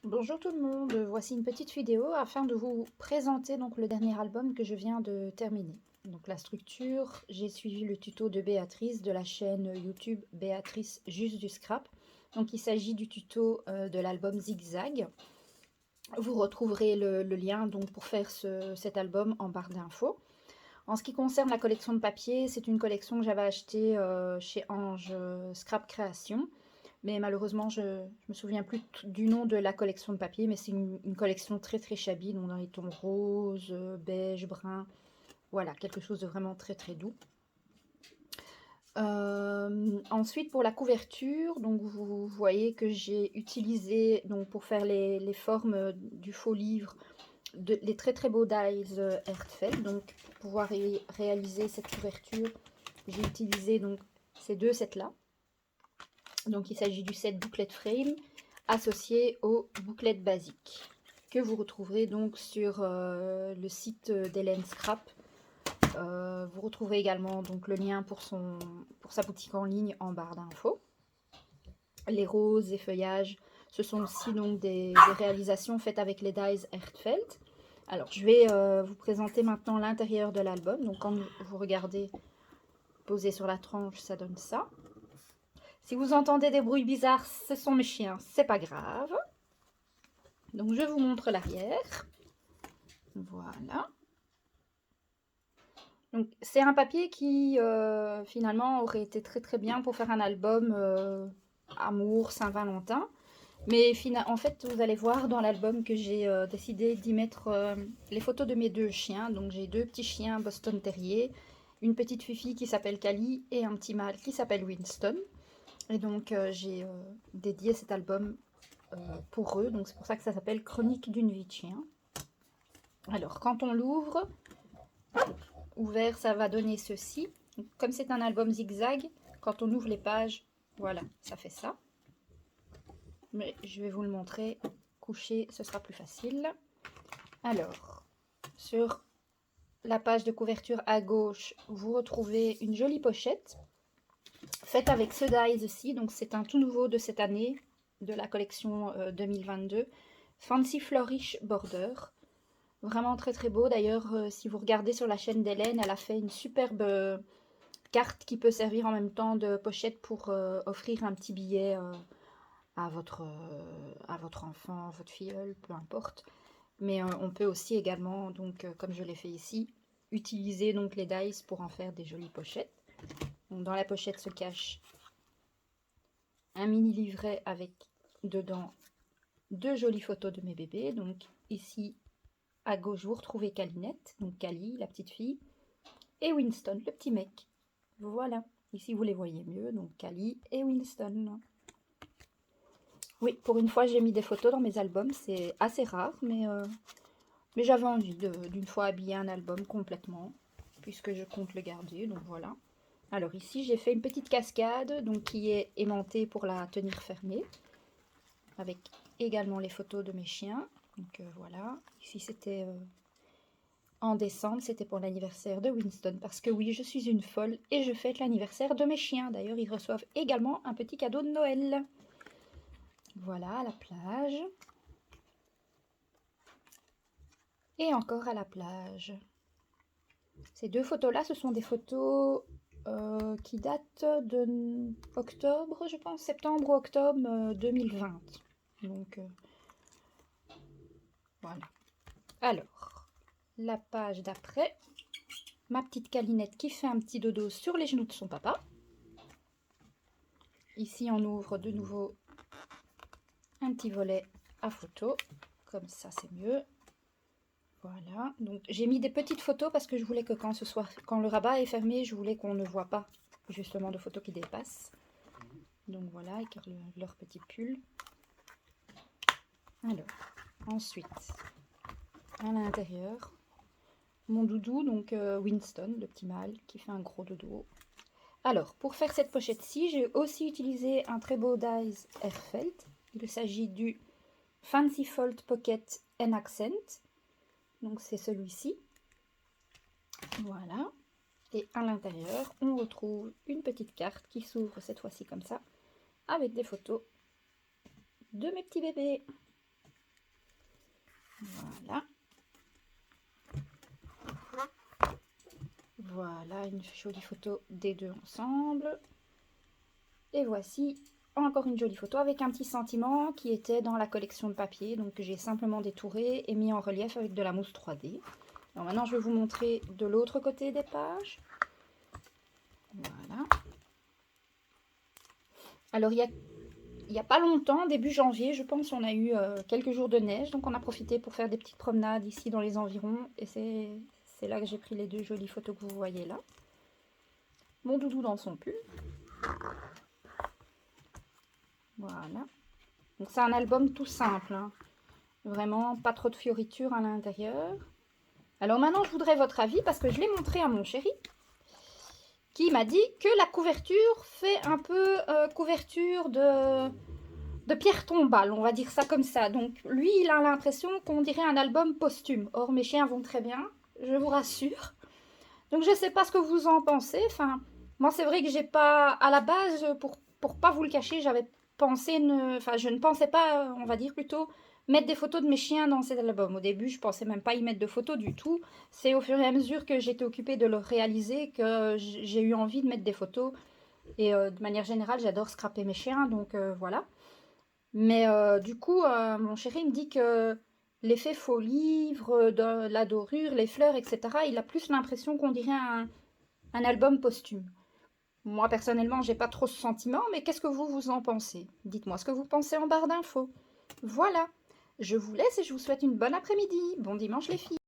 Bonjour tout le monde, voici une petite vidéo afin de vous présenter donc le dernier album que je viens de terminer. Donc la structure, j'ai suivi le tuto de Béatrice de la chaîne YouTube Béatrice Juste du Scrap. Donc il s'agit du tuto de l'album Zigzag. Vous retrouverez le lien donc pour faire cet album en barre d'infos. En ce qui concerne la collection de papier, c'est une collection que j'avais achetée chez Ange Scrap Création. Mais malheureusement, je ne me souviens plus du nom de la collection de papier, mais c'est une collection très très shabby, donc dans les tons rose, beige, brun. Voilà, quelque chose de vraiment très très doux. Ensuite, pour la couverture, donc vous voyez que j'ai utilisé donc pour faire les formes du faux livre les très très beaux dies Hertfeld. Donc pour pouvoir réaliser cette couverture, j'ai utilisé donc ces deux sets là. Donc il s'agit du set booklet frame associé aux bouclettes basiques que vous retrouverez donc sur le site d'Hélène Scrap. Vous retrouverez également donc le lien pour sa boutique en ligne en barre d'infos. Les roses et feuillages, ce sont aussi donc des réalisations faites avec les dies Hertfeld. Alors je vais vous présenter maintenant l'intérieur de l'album. Donc quand vous regardez posé sur la tranche, ça donne ça. Si vous entendez des bruits bizarres, ce sont mes chiens, c'est pas grave. Donc je vous montre l'arrière. Voilà. Donc c'est un papier qui finalement aurait été très très bien pour faire un album amour, Saint-Valentin. Mais en fait, vous allez voir dans l'album que j'ai décidé d'y mettre les photos de mes deux chiens. Donc j'ai deux petits chiens Boston Terrier, une petite Fifi qui s'appelle Cali et un petit mâle qui s'appelle Winston. Et donc j'ai dédié cet album pour eux. Donc c'est pour ça que ça s'appelle Chronique d'une vie de chien. Alors quand on l'ouvre, ouvert, ça va donner ceci. Donc, comme c'est un album zigzag, quand on ouvre les pages, voilà, ça fait ça. Mais je vais vous le montrer couché, ce sera plus facile. Alors, sur la page de couverture à gauche, vous retrouvez une jolie pochette faite avec ce dies aussi. Donc c'est un tout nouveau de cette année, de la collection 2022. Fancy Flourish Border. Vraiment très très beau. D'ailleurs, si vous regardez sur la chaîne d'Hélène, elle a fait une superbe carte qui peut servir en même temps de pochette pour offrir un petit billet à votre enfant, votre filleul, peu importe. Mais on peut aussi également, donc comme je l'ai fait ici, utiliser donc les dies pour en faire des jolies pochettes. Donc, dans la pochette se cache un mini livret avec dedans deux jolies photos de mes bébés. Donc ici à gauche vous retrouvez Calinette, donc Cali, la petite fille, et Winston, le petit mec. Voilà, ici vous les voyez mieux, donc Cali et Winston. Oui, pour une fois j'ai mis des photos dans mes albums, c'est assez rare, mais j'avais envie d'une fois habiller un album complètement, puisque je compte le garder, donc voilà. Alors ici j'ai fait une petite cascade, donc qui est aimantée pour la tenir fermée, avec également les photos de mes chiens. Donc voilà, ici c'était en décembre, c'était pour l'anniversaire de Winston, parce que oui, je suis une folle et je fête l'anniversaire de mes chiens. D'ailleurs, ils reçoivent également un petit cadeau de Noël. Voilà, à la plage. Et encore à la plage. Ces deux photos-là, ce sont des photos qui datent de octobre, je pense, septembre ou octobre 2020. Donc, voilà. Alors, la page d'après, ma petite Calinette qui fait un petit dodo sur les genoux de son papa. Ici, on ouvre de nouveau un petit volet à photo. Comme ça, c'est mieux. Voilà. Donc, j'ai mis des petites photos parce que je voulais que quand le rabat est fermé, je voulais qu'on ne voit pas justement de photos qui dépassent. Donc voilà, avec leur petit pull. Alors, ensuite, à l'intérieur, mon doudou, donc Winston, le petit mâle, qui fait un gros dodo. Alors, pour faire cette pochette-ci, j'ai aussi utilisé un très beau dies Herfeld. Il s'agit du Fancy Fold Pocket and Accent. Donc c'est celui-ci. Voilà. Et à l'intérieur, on retrouve une petite carte qui s'ouvre cette fois-ci comme ça, avec des photos de mes petits bébés. Voilà, une jolie photo des deux ensemble. Et voici encore une jolie photo avec un petit sentiment qui était dans la collection de papier, donc que j'ai simplement détouré et mis en relief avec de la mousse 3D. Alors maintenant, je vais vous montrer de l'autre côté des pages. Voilà. Alors, il y a pas longtemps, début janvier, je pense, on a eu quelques jours de neige, donc on a profité pour faire des petites promenades ici dans les environs, et c'est là que j'ai pris les deux jolies photos que vous voyez là. Mon doudou dans son pull. Voilà. Donc c'est un album tout simple, hein. Vraiment pas trop de fioritures à l'intérieur. Alors maintenant, je voudrais votre avis parce que je l'ai montré à mon chéri qui m'a dit que la couverture fait un peu couverture de pierre tombale, on va dire ça comme ça. Donc lui, il a l'impression qu'on dirait un album posthume. Or, mes chiens vont très bien, je vous rassure. Donc je ne sais pas ce que vous en pensez. Enfin, moi, c'est vrai que j'ai pas, à la base, pour pas vous le cacher, j'avais pensé, enfin, je ne pensais pas, on va dire plutôt, mettre des photos de mes chiens dans cet album. Au début, je pensais même pas y mettre de photos du tout. C'est au fur et à mesure que j'étais occupée de le réaliser que j'ai eu envie de mettre des photos. Et de manière générale, j'adore scraper mes chiens, donc voilà. Mais du coup, mon chéri me dit que l'effet faux livre, de la dorure, les fleurs, etc., il a plus l'impression qu'on dirait un album posthume. Moi, personnellement, j'ai pas trop ce sentiment, mais qu'est-ce que vous en pensez? Dites-moi ce que vous pensez en barre d'infos. Voilà, je vous laisse et je vous souhaite une bonne après-midi. Bon dimanche les filles.